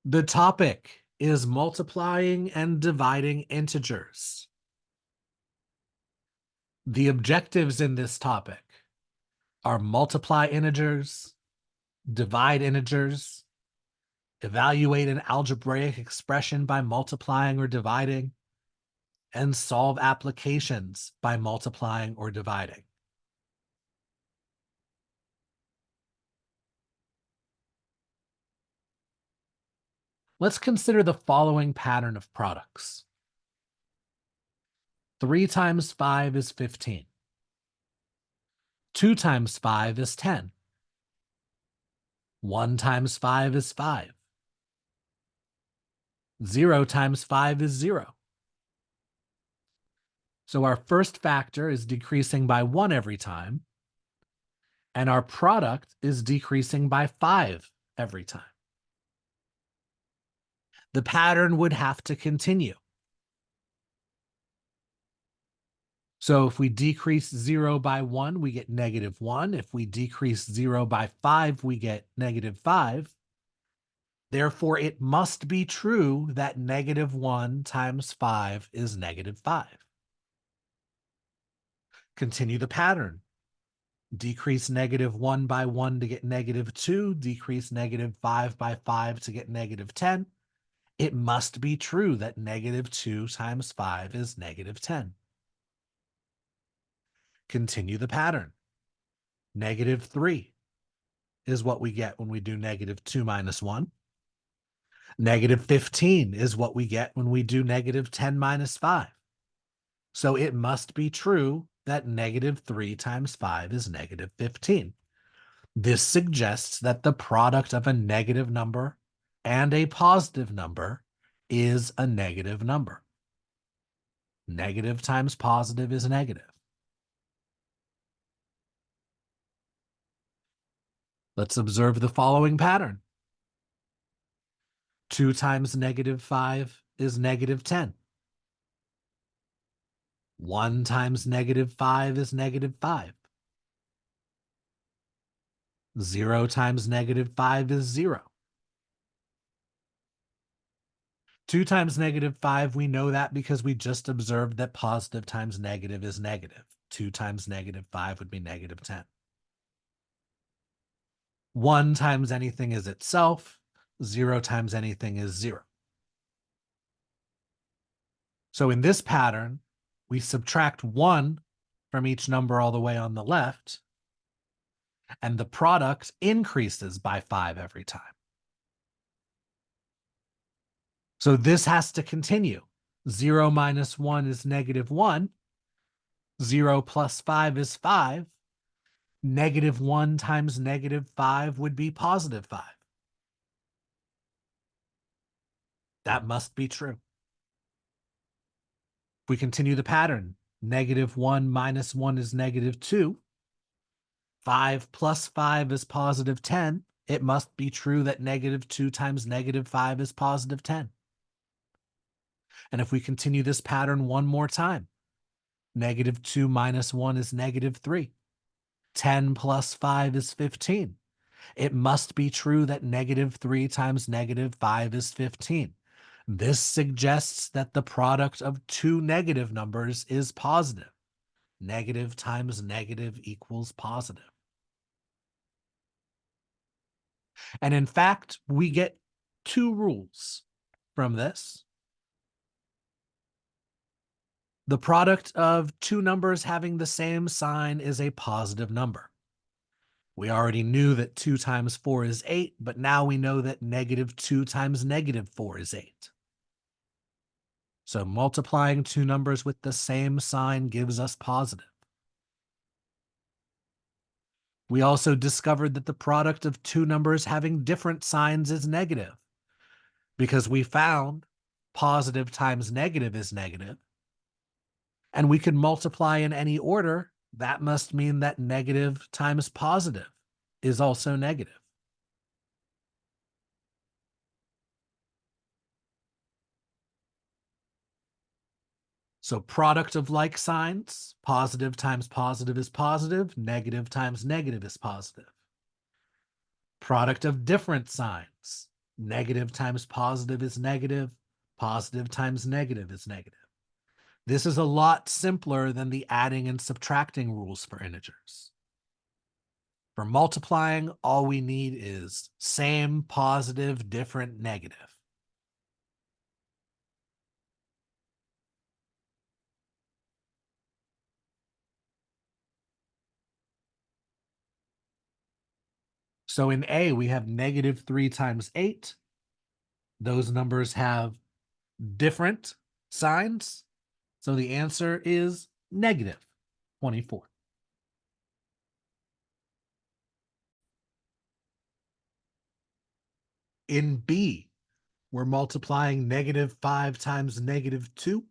The topic is multiplying and dividing integers. The objectives in this topic are multiply integers, divide integers, evaluate an algebraic expression by multiplying or dividing, and solve applications by multiplying or dividing. Let's consider the following pattern of products. 3 times 5 is 15. 2 times 5 is 10. 1 times 5 is 5. 0 times 5 is 0. So our first factor is decreasing by 1 every time, and our product is decreasing by 5 every time. The pattern would have to continue. So if we decrease 0 by 1, we get -1. If we decrease 0 by 5, we get -5. Therefore, it must be true that -1 times 5 is -5. Continue the pattern. Decrease -1 by 1 to get -2, decrease -5 by 5 to get -10. It must be true that -2 times 5 is -10. Continue the pattern. -3 is what we get when we do -2 minus 1. -15 is what we get when we do -10 minus 5. So it must be true that -3 times 5 is -15. This suggests that the product of a negative number and a positive number is a negative number. Negative times positive is negative. Let's observe the following pattern. 2 times -5 is -10. 1 times -5 is -5. 0 times -5 is 0. 2 times -5, we know that because we just observed that positive times negative is negative. 2 times -5 would be -10. 1 times anything is itself. 0 times anything is 0. So in this pattern, we subtract 1 from each number all the way on the left, and the product increases by 5 every time. So this has to continue. 0 minus 1 is -1. 0 plus 5 is 5. -1 times -5 would be +5. That must be true. If we continue the pattern, -1 minus 1 is -2. 5 plus 5 is +10. It must be true that -2 times -5 is +10. And if we continue this pattern one more time, -2 minus 1 is -3. 10 plus 5 is 15. It must be true that -3 times -5 is 15. This suggests that the product of two negative numbers is positive. Negative times negative equals positive. And in fact, we get two rules from this. The product of two numbers having the same sign is a positive number. We already knew that 2 times 4 is 8, but now we know that -2 times -4 is 8. So multiplying two numbers with the same sign gives us positive. We also discovered that the product of two numbers having different signs is negative, because we found positive times negative is negative, and we can multiply in any order. That must mean that negative times positive is also negative. So product of like signs, positive times positive is positive, negative times negative is positive. Product of different signs, Negative times positive is negative. Positive times negative is negative. This is a lot simpler than the adding and subtracting rules for integers. For multiplying, all we need is same positive, different negative. So in A, we have negative 3 times 8. Those numbers have different signs. So the answer is negative 24. In B, we're multiplying negative 5 times negative 2.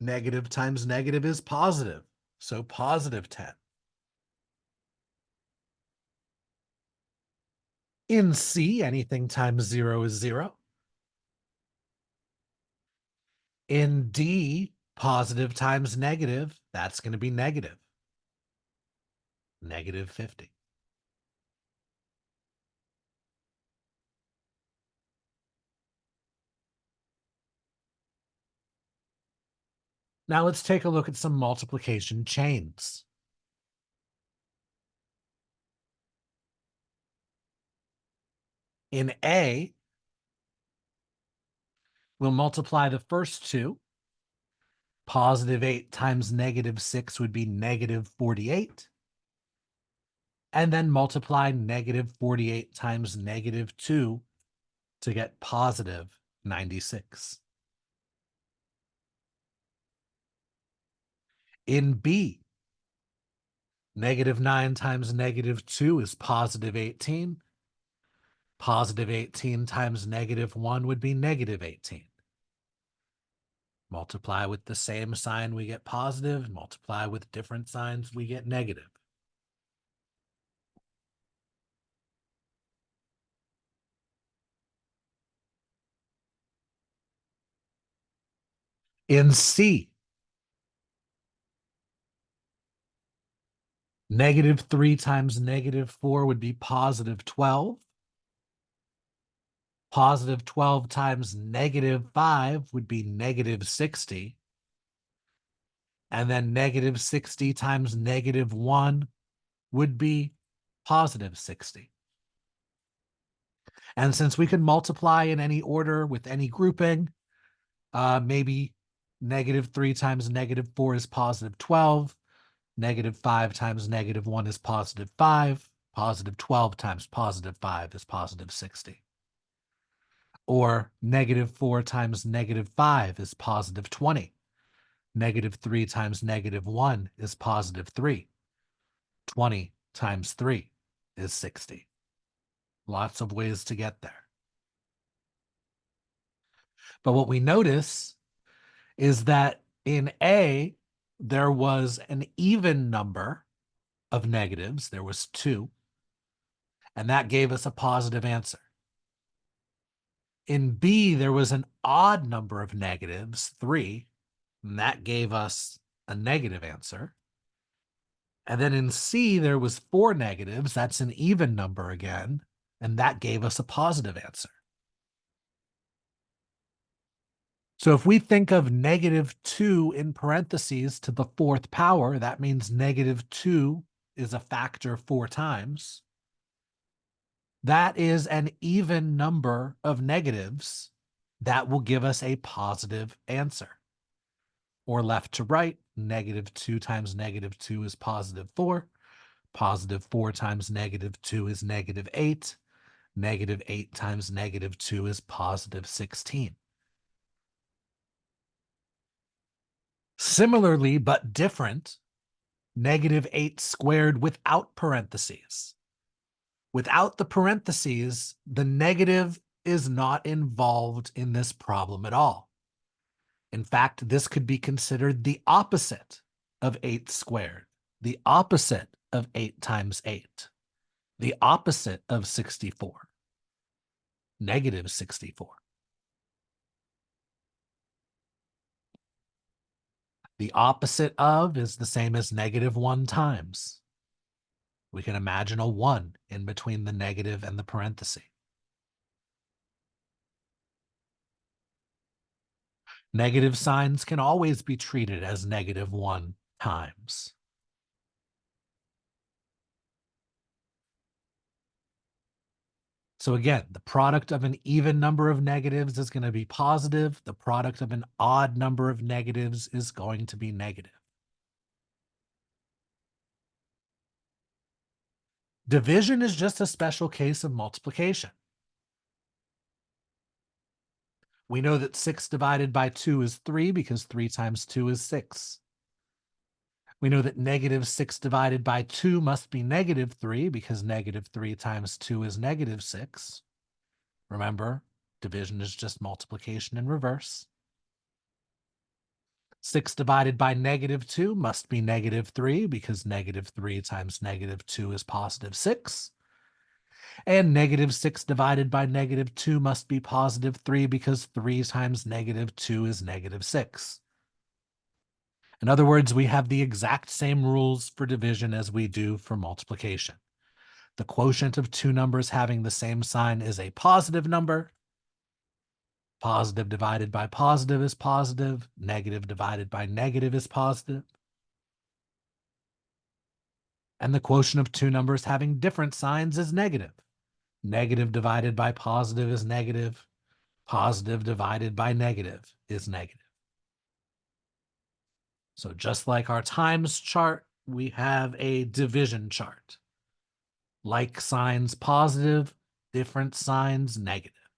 Negative times negative is positive, so positive 10. In C, anything times 0 is 0. In D, positive times negative, that's going to be negative. Negative 50. Now let's take a look at some multiplication chains. In A, we'll multiply the first two. Positive 8 times negative 6 would be negative 48. And then multiply negative 48 times negative 2 to get positive 96. In B, negative 9 times negative 2 is positive 18. Positive 18 times negative 1 would be negative 18. Multiply with the same sign, we get positive. Multiply with different signs, we get negative. In C, negative 3 times negative 4 would be positive 12. Positive 12 times negative 5 would be negative 60. And then negative 60 times negative 1 would be positive 60. And since we can multiply in any order with any grouping, maybe negative 3 times negative 4 is positive 12. Negative 5 times negative 1 is positive 5. Positive 12 times positive 5 is positive 60. Or negative 4 times negative 5 is positive 20. Negative 3 times negative 1 is positive 3. 20 times 3 is 60. Lots of ways to get there. But what we notice is that in A, there was an even number of negatives. There was 2. And that gave us a positive answer. In B, there was an odd number of negatives, 3, and that gave us a negative answer. And then in C, there was 4 negatives. That's an even number again, and that gave us a positive answer. So if we think of negative 2 in parentheses to the 4th power, that means negative 2 is a factor 4 times. That is an even number of negatives that will give us a positive answer. Or left to right, negative 2 times negative 2 is positive 4. Positive 4 times negative 2 is negative 8. Negative 8 times negative 2 is positive 16. Similarly, but different, negative 8 squared without parentheses. Without the parentheses, the negative is not involved in this problem at all. In fact, this could be considered the opposite of 8 squared, the opposite of 8 times 8, the opposite of 64, negative 64. The opposite of is the same as negative 1 times. We can imagine a 1 in between the negative and the parenthesis. Negative signs can always be treated as -1 times. So again, the product of an even number of negatives is going to be positive. The product of an odd number of negatives is going to be negative. Division is just a special case of multiplication. We know that 6 divided by 2 is 3 because 3 times 2 is 6. We know that -6 divided by 2 must be -3 because -3 times 2 is -6. Remember, division is just multiplication in reverse. 6 divided by -2 must be -3 because -3 times -2 is +6. And -6 divided by -2 must be +3 because 3 times -2 is -6. In other words, we have the exact same rules for division as we do for multiplication. The quotient of two numbers having the same sign is a positive number. Positive divided by positive is positive. Negative divided by negative is positive. And the quotient of two numbers having different signs is negative. Negative divided by positive is negative. Positive divided by negative is negative. So just like our times chart, we have a division chart. Like signs positive, different signs negative.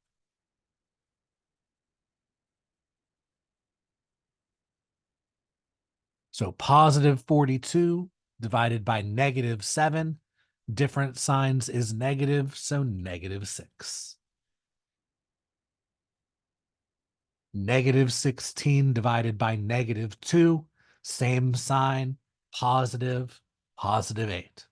So positive 42 divided by -7, different signs is negative, so -6. -16 divided by -2, same sign, positive, +8.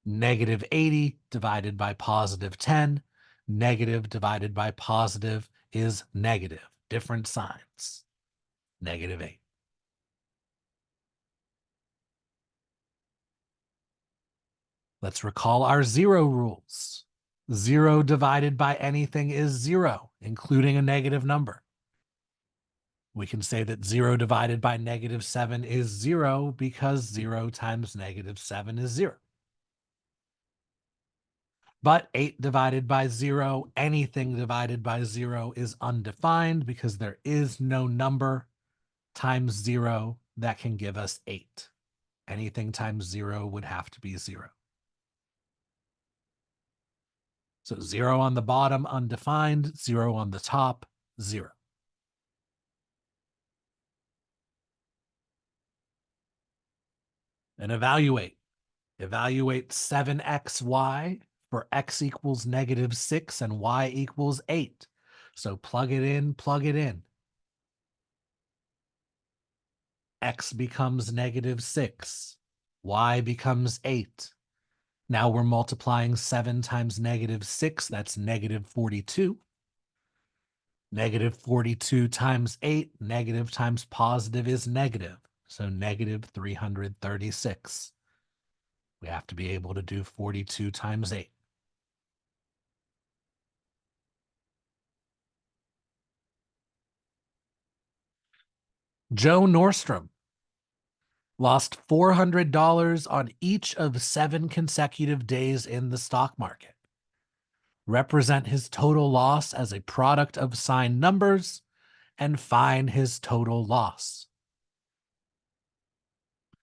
-80 divided by +10, negative divided by positive is negative, different signs, -8. Let's recall our zero rules. 0 divided by anything is 0, including a negative number. We can say that 0 divided by -7 is 0 because 0 times -7 is 0. But 8 divided by 0, anything divided by 0 is undefined because there is no number times 0 that can give us 8. Anything times 0 would have to be 0. So 0 on the bottom, undefined, 0 on the top, 0. And evaluate. Evaluate 7xy for x equals -6 and y equals 8. So plug it in, plug it in. X becomes -6. Y becomes 8. Now we're multiplying 7 times -6. That's -42. -42 times 8, negative times positive is negative. So -336. We have to be able to do 42 times 8. Joe Nordstrom lost $400 on each of 7 consecutive days in the stock market. Represent his total loss as a product of signed numbers and find his total loss.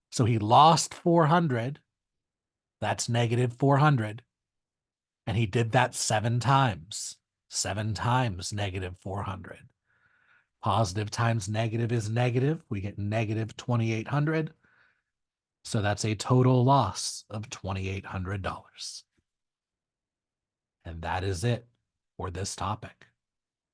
So he lost 400. That's -400. And he did that 7 times. 7 times -400. Positive times negative is negative. We get -2,800. So that's a total loss of $2,800. And that is it for this topic.